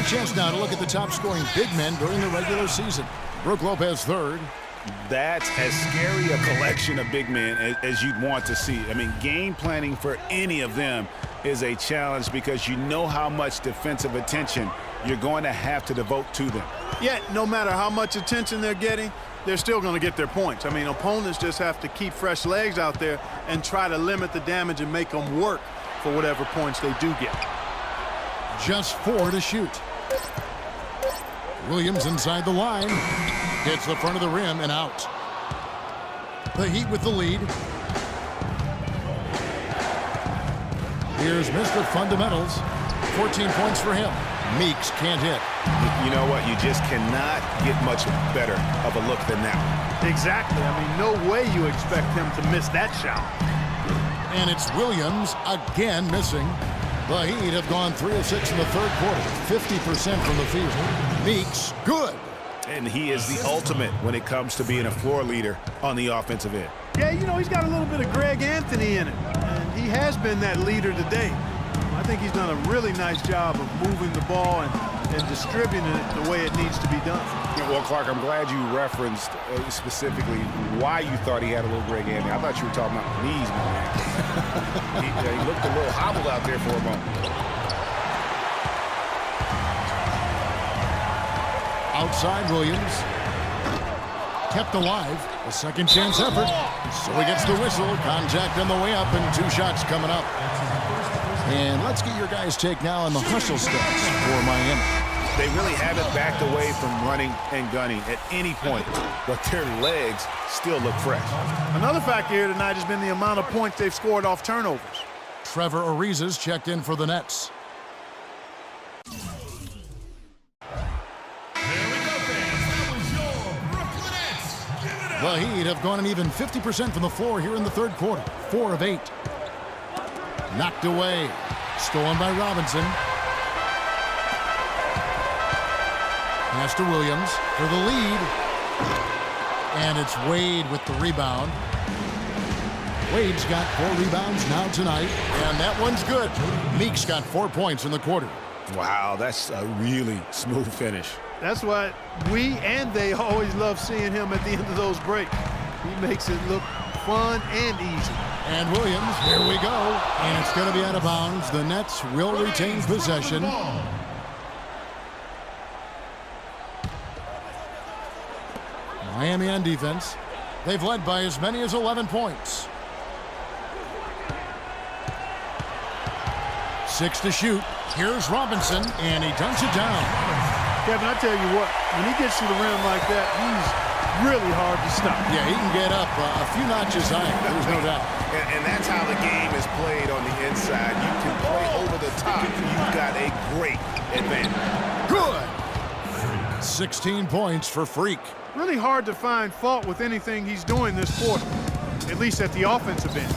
a chance now to look at the top-scoring big men during the regular season. Brook Lopez third. That's as scary a collection of big men as you'd want to see. I mean, game planning for any of them is a challenge because you know how much defensive attention you're going to have to devote to them. Yeah, no matter how much attention they're getting, they're still going to get their points. I mean, opponents just have to keep fresh legs out there and try to limit the damage and make them work for whatever points they do get. Just 4 to shoot. Williams inside the line. Hits the front of the rim and out. The Heat with the lead. Here's Mr. Fundamentals. 14 points for him. Meeks can't hit. You know what? You just cannot get much better of a look than that. Exactly. I mean, no way you expect him to miss that shot. And it's Williams again missing. The Heat have gone 3 of 6 in the third quarter. 50% from the field. Meeks, good. And he is the ultimate when it comes to being a floor leader on the offensive end. Yeah, you know, he's got a little bit of Greg Anthony in it. And he has been that leader today. I think he's done a really nice job of moving the ball and distributing it the way it needs to be done. Well, Clark, I'm glad you referenced specifically why you thought he had a little Greg Anthony. I thought you were talking about knees, man. he looked a little hobbled out there for a moment. Outside Williams. Kept alive. A second chance effort. So he gets the whistle. Contact on the way up and 2 shots coming up. And let's get your guys' take now on the hustle stats for Miami. They really haven't backed away from running and gunning at any point, but their legs still look fresh. Another factor here tonight has been the amount of points they've scored off turnovers. Trevor Ariza's checked in for the Nets. The Heat have gone an even 50% from the floor here in the third quarter. 4 of 8. Knocked away. Stolen by Robinson. Pass to Williams for the lead. And it's Wade with the rebound. Wade's got 4 rebounds now tonight. And that one's good. Meeks got 4 points in the quarter. Wow, that's a really smooth finish. That's why we and they always love seeing him at the end of those breaks. He makes it look fun and easy. And Williams, here we go. And it's going to be out of bounds. The Nets will retain possession. Miami on defense. They've led by as many as 11 points. 6 to shoot. Here's Robinson, and he dunks it down. Kevin, I tell you what, when he gets to the rim like that, he's really hard to stop. Yeah, he can get up a few notches high, there's no doubt. And that's how the game is played on the inside. You can play over the top. You've got a great advantage. Good! 16 points for Freak. Really hard to find fault with anything he's doing this quarter, at least at the offensive end.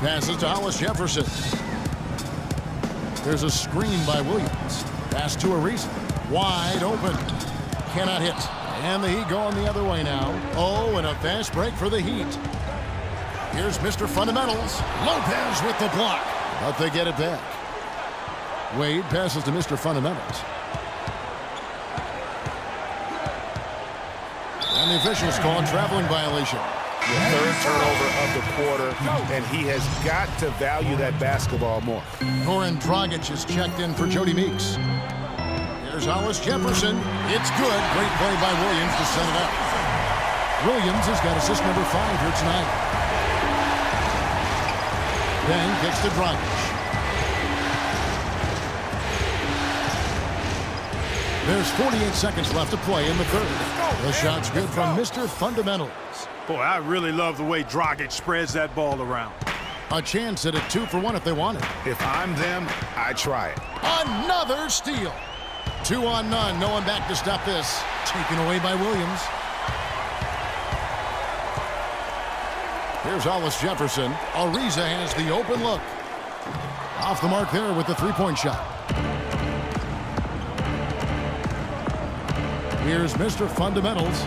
Passes to Hollis Jefferson. There's a screen by Williams. Pass to Ariza. Wide open. Cannot hit. And the Heat going the other way now. Oh, and a fast break for the Heat. Here's Mr. Fundamentals. Lopez with the block. But they get it back. Wade passes to Mr. Fundamentals. And the officials call a traveling violation. The third turnover of the quarter, and he has got to value that basketball more. Goran Dragic is checked in for Jody Meeks. Here's Hollis Jefferson. It's good. Great play by Williams to set it up. Williams has got assist number 5 here tonight. Then gets to Dragic. There's 48 seconds left to play in the third. The shot's good from Mr. Fundamentals. Boy, I really love the way Dragic spreads that ball around. A chance at a 2-for-1 if they want it. If I'm them, I try it. Another steal. 2 on none. No one back to stop this. Taken away by Williams. Here's Hollis Jefferson. Ariza has the open look. Off the mark there with the 3-point shot. Here's Mr. Fundamentals.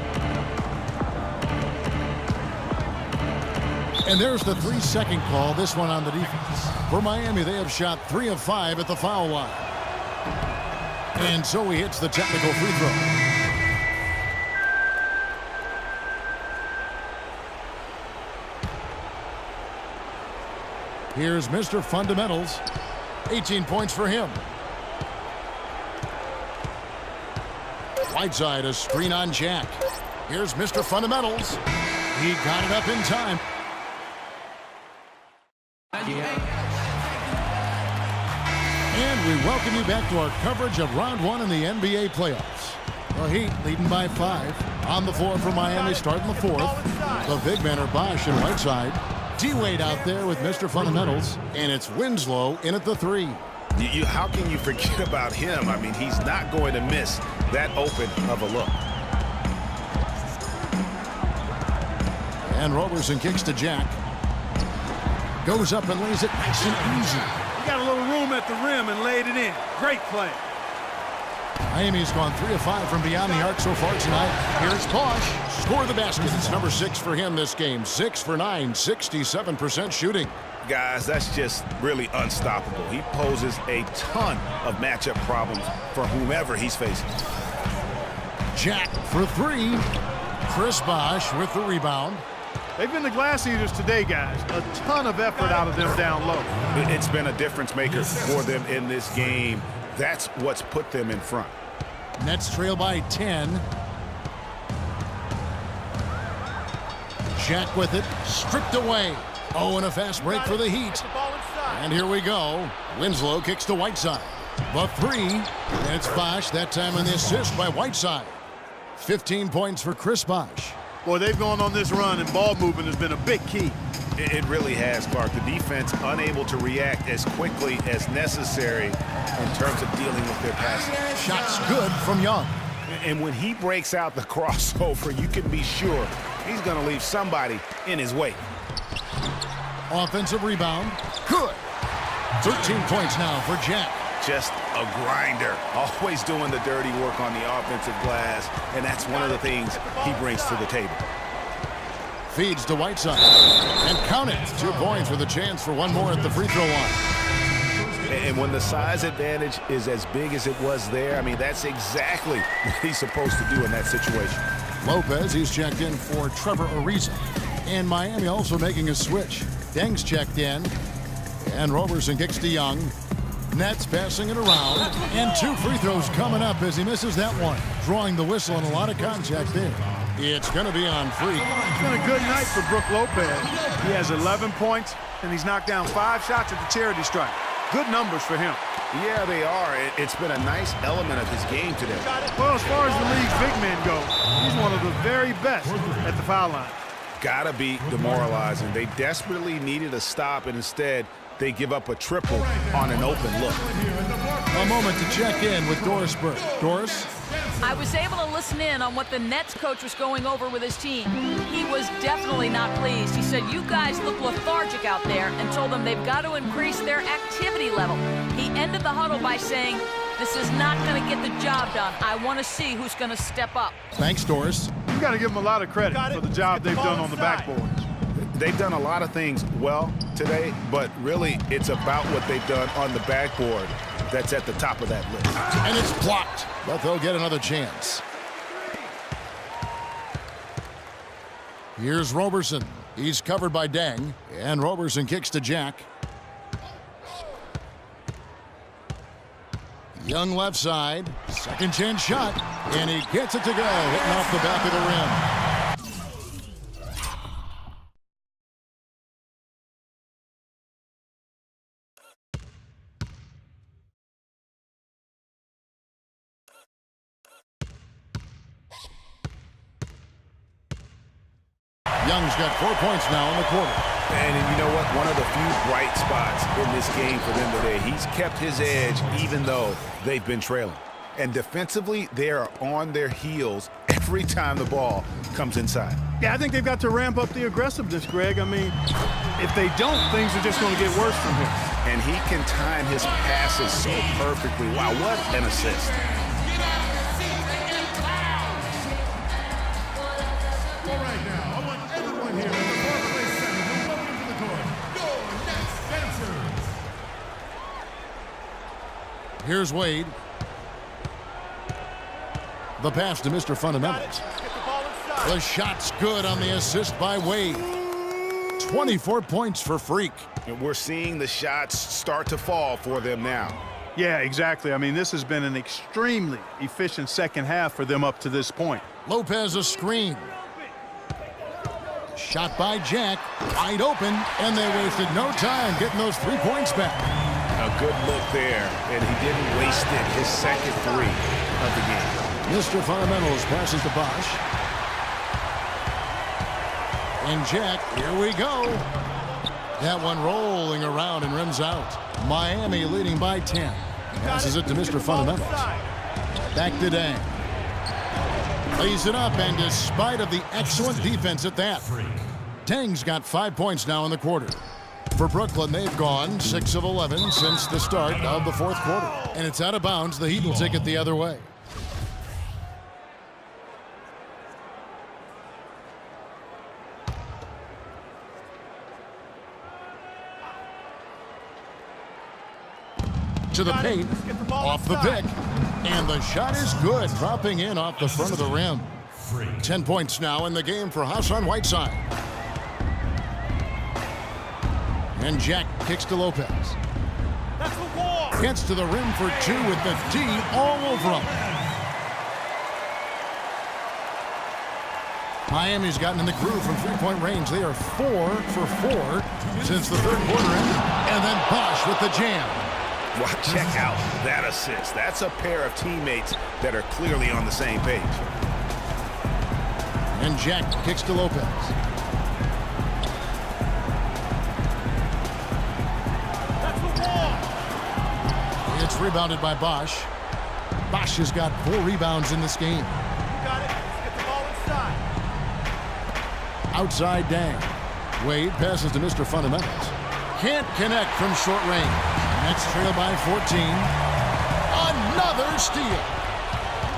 And there's the 3-second call, this one on the defense. For Miami, they have shot 3 of 5 at the foul line. And so he hits the technical free throw. Here's Mr. Fundamentals. 18 points for him. Whiteside, a screen on Jack. Here's Mr. Fundamentals. He got it up in time. And we welcome you back to our coverage of round one in the NBA playoffs. The Heat leading by 5. On the floor for Miami starting the fourth. The big men are Bosh and Whiteside. D-Wade out there with Mr. Fundamentals. And it's Winslow in at the 3. How can you forget about him? I mean, he's not going to miss that open of a look. And Roberson kicks to Jack. Goes up and lays it nice and easy. He got a little room at the rim and laid it in. Great play. Miami's gone 3 of 5 from beyond the arc so far tonight. Here's Bosh. Score the basket. It's number 6 for him this game. 6 for 9, 67% shooting. Guys, that's just really unstoppable. He poses a ton of matchup problems for whomever he's facing. Jack for 3. Chris Bosh with the rebound. They've been the glass eaters today, guys. A ton of effort out of them down low. It's been a difference maker for them in this game. That's what's put them in front. Nets trail by 10. Jack with it. Stripped away. Oh, and a fast break for the Heat. And here we go. Winslow kicks to Whiteside. The 3. And it's Bosh, that time on the assist by Whiteside. 15 points for Chris Bosh. Boy, they've gone on this run, and ball movement has been a big key. It really has, Clark. The defense unable to react as quickly as necessary in terms of dealing with their passing. Shots good from Young. And when he breaks out the crossover, you can be sure he's going to leave somebody in his wake. Offensive rebound. Good. 13 points now for Jack. Just a grinder. Always doing the dirty work on the offensive glass, and that's one of the things he brings to the table. Feeds to Whiteside. And count it. 2 points with a chance for one more at the free throw line. And when the size advantage is as big as it was there, I mean, that's exactly what he's supposed to do in that situation. Lopez, he's checked in for Trevor Ariza. And Miami also making a switch. Deng's checked in. And Roberson kicks to Young. Nets passing it around. And 2 free throws coming up as he misses that one. Drawing the whistle and a lot of contact there. It's going to be on free. It's been a good night for Brook Lopez. He has 11 points, and he's knocked down 5 shots at the charity stripe. Good numbers for him. Yeah, they are. It's been a nice element of his game today. Well, as far as the league's big men go, he's one of the very best at the foul line. Gotta be demoralizing. They desperately needed a stop, and instead they give up a triple on an open look. A moment to check in with Doris Burke. Doris? I was able to listen in on what the Nets coach was going over with his team. He was definitely not pleased. He said, you guys look lethargic out there, and told them they've got to increase their activity level. He ended the huddle by saying, this is not going to get the job done. I want to see who's going to step up. Thanks, Doris. You got to give them a lot of credit for the job they've done on the backboard. They've done a lot of things well today, but really it's about what they've done on the backboard that's at the top of that list. And it's blocked, but they'll get another chance. Here's Roberson. He's covered by Deng, and Roberson kicks to Jack. Young left side, second chance shot, and he gets it to go, hitting off the back of the rim. Young's got 4 points now in the quarter. And you know what? One of the few bright spots in this game for them today. He's kept his edge even though they've been trailing. And defensively, they are on their heels every time the ball comes inside. Yeah, I think they've got to ramp up the aggressiveness, Greg. I mean, if they don't, things are just going to get worse from here. And he can time his passes so perfectly. Wow, what an assist. Here's Wade. The pass to Mr. Fundamentals. The shot's good on the assist by Wade. 24 points for Freak. And we're seeing the shots start to fall for them now. Yeah, exactly. I mean, this has been an extremely efficient second half for them up to this point. Lopez a screen. Shot by Jack, wide open, and they wasted no time getting those 3 points back. A good look there, and he didn't waste it. His second 3 of the game. Mr. Fundamentals passes to Bosch. And Jack, here we go. That one rolling around and rims out. Miami leading by 10. Passes it to Mr. Fundamentals. Back to Dang. Lays it up, and despite of the excellent defense at that, Dang's got 5 points now in the quarter. For Brooklyn, they've gone 6 of 11 since the start of the fourth quarter. And it's out of bounds. The Heat will take it the other way. To the paint, off the pick, and the shot is good, dropping in off the front of the rim. 10 points now in the game for Hassan Whiteside. And Jack kicks to Lopez. Gets to the rim for 2 with the D all over him. Miami's gotten in the groove from three-point range. They are 4 for 4 since the third quarter ended. And then Bosch with the jam. Well, check out that assist. That's a pair of teammates that are clearly on the same page. And Jack kicks to Lopez. It's rebounded by Bosch. Bosch has got 4 rebounds in this game. Got it. Let's get the ball inside. Outside Dang. Wade passes to Mr. Fundamentals. Can't connect from short range. Nets trail by 14. Another steal. You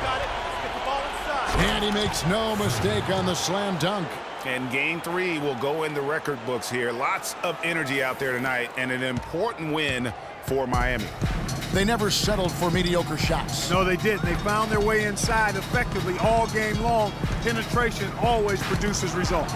got it. Let's get the ball inside. And he makes no mistake on the slam dunk. And game 3 will go in the record books here. Lots of energy out there tonight, and an important win for Miami. They never settled for mediocre shots. No, they didn't. They found their way inside effectively all game long. Penetration always produces results.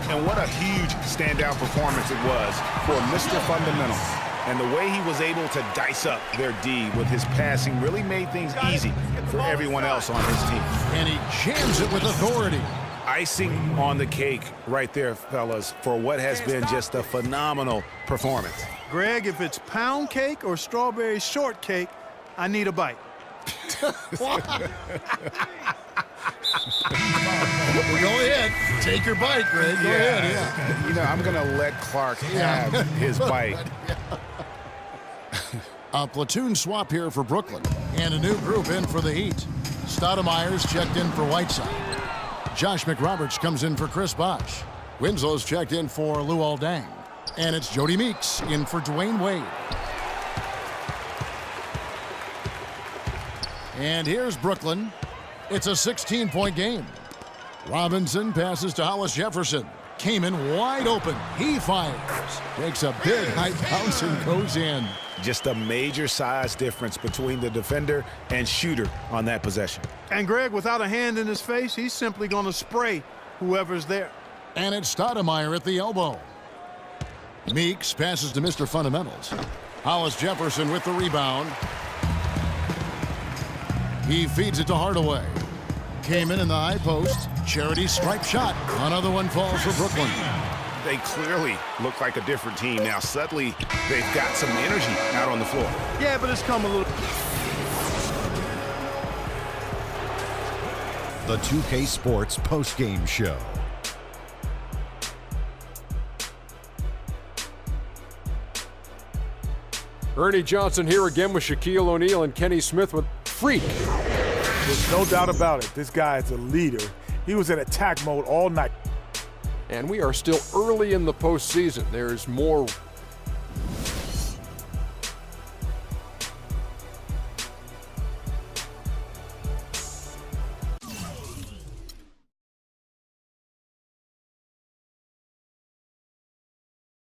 And what a huge standout performance it was for Mr. Fundamentals. And the way he was able to dice up their D with his passing really made things easy for everyone else on his team. And he jams it with authority. Icing on the cake right there, fellas, for what has been just a phenomenal performance. Greg, if it's pound cake or strawberry shortcake, I need a bite. Well, go ahead. Take your bite, Greg. Go ahead. Yeah. You know, I'm going to let Clark have his bite. A platoon swap here for Brooklyn. And a new group in for the Heat. Stoudemire's checked in for Whiteside. Josh McRoberts comes in for Chris Bosh. Winslow's checked in for Luol Deng. And it's Jody Meeks in for Dwayne Wade. And here's Brooklyn. It's a 16-point game. Robinson passes to Hollis Jefferson. Kaman wide open. He fires. Takes a big high bounce and goes in. Just a major size difference between the defender and shooter on that possession. And Greg, without a hand in his face, he's simply going to spray whoever's there. And it's Stoudemire at the elbow. Meeks passes to Mr. Fundamentals. Hollis Jefferson with the rebound. He feeds it to Hardaway. Kaman in the high post. Charity stripe shot. Another one falls for Brooklyn. They clearly look like a different team now. Suddenly, they've got some energy out on the floor. Yeah, but it's come a little... The 2K Sports postgame show. Ernie Johnson here again with Shaquille O'Neal and Kenny Smith with Freak. There's no doubt about it. This guy is a leader. He was in attack mode all night. And we are still early in the postseason. There's more